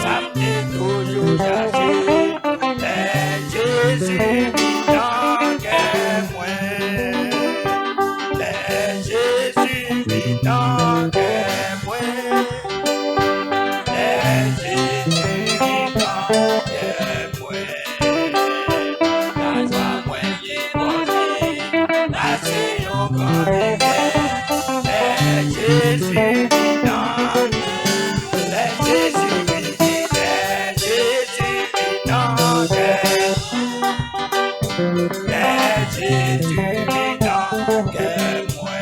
Ça me dit toujours chercher les Jésus vivants que moi. Les Jésus vivants que moi. Les Jésus vivants que moi. La joie moi qui grandit, la c'est encore vivant. Les Jésus vivants. Les Jésus vivants, les Jésus vivants que les Jésus vivants que moi.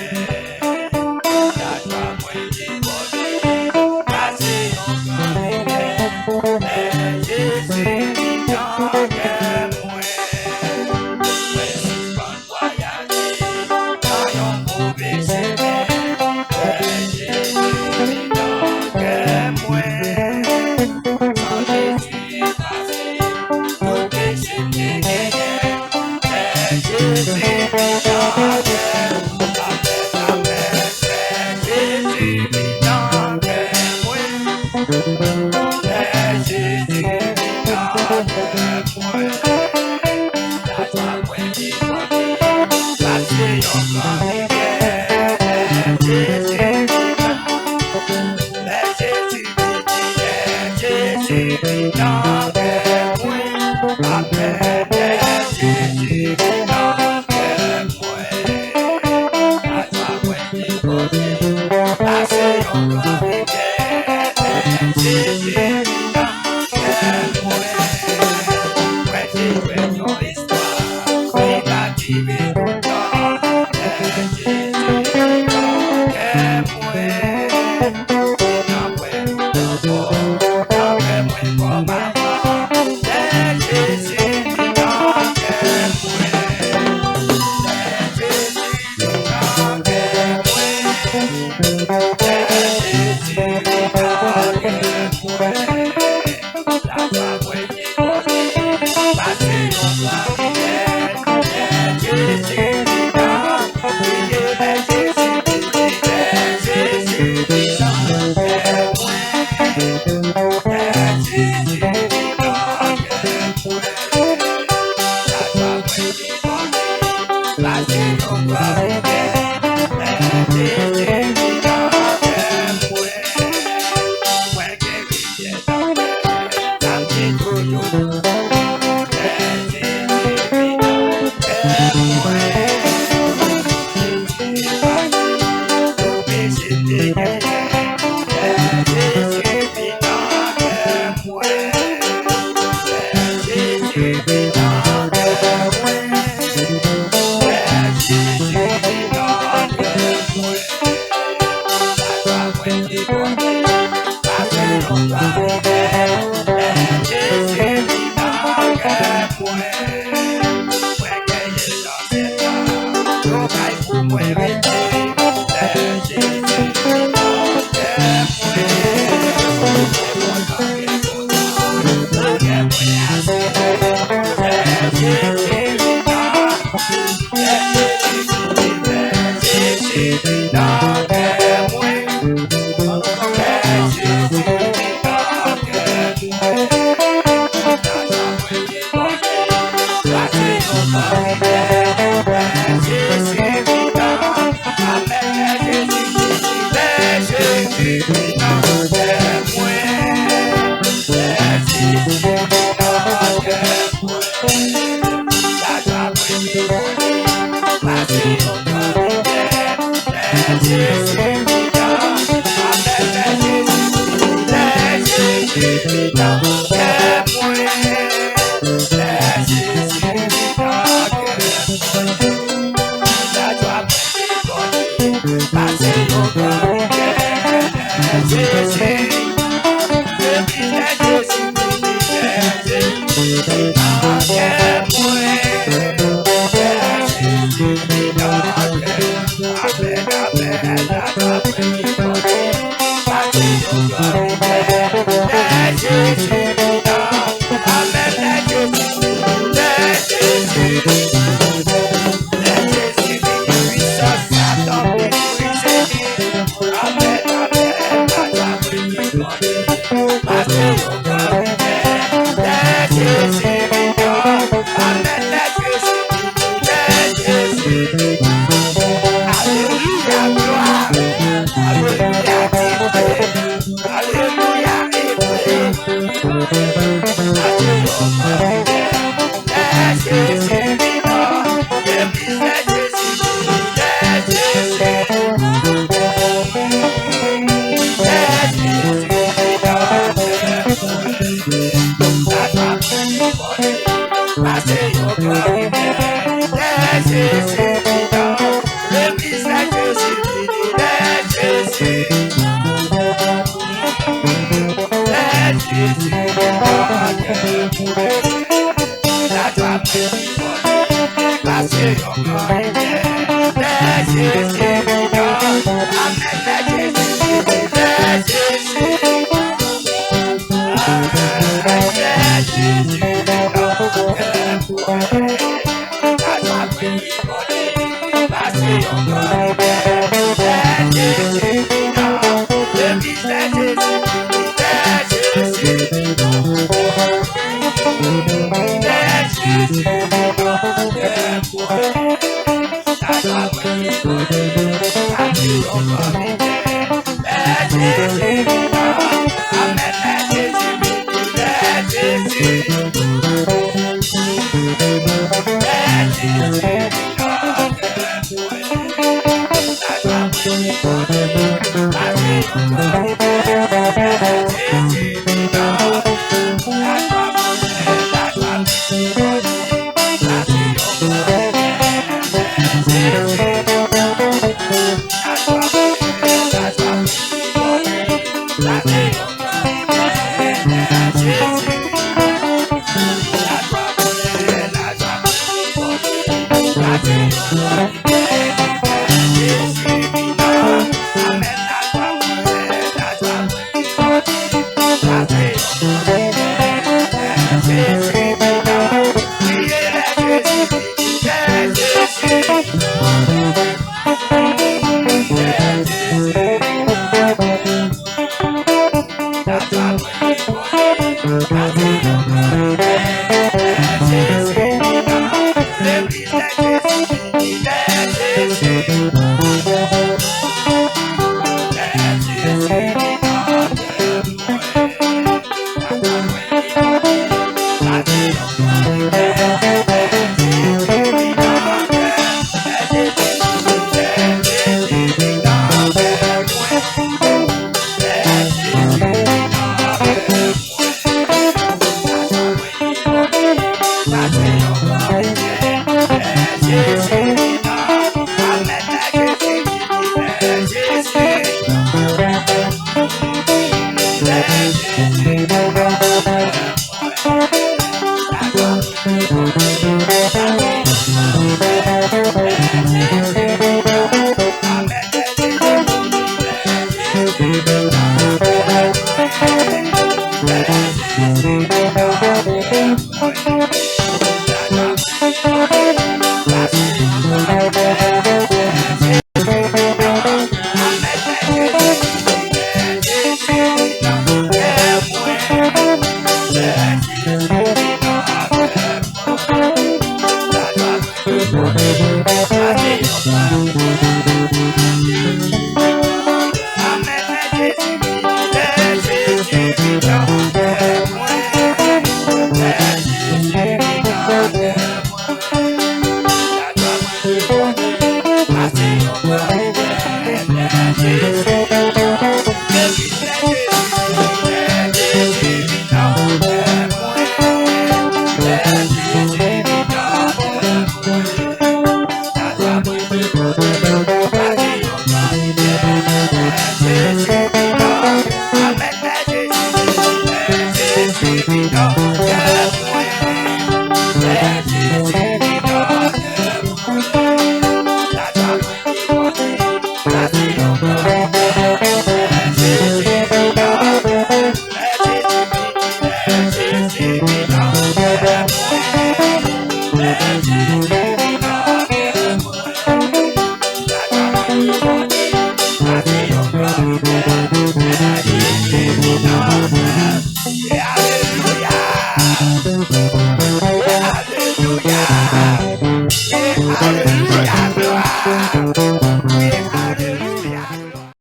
La joie moi qui grandit, la c'est encore vivant. Les Jésus vivants que moi. Mais si pas voyager dans un mauvais chemin, les Jésus vivants que moi. Sans Jésus passé, tout péché n'est gagné. Les Jésus vivants que amen, les Jésus vivants que moi. Les Jésus vivants que moi. La joie moi qui grandit, la c'est encore vivant. Les Jésus Jésus vivant que moi, amen, Jésus vivant que moi. La joie moi qui grandit, la c'est encore vivant. Jésus vivant que moi. Ouais, c'est ton histoire, oui, la divine temps. Jésus vivant que moi. Let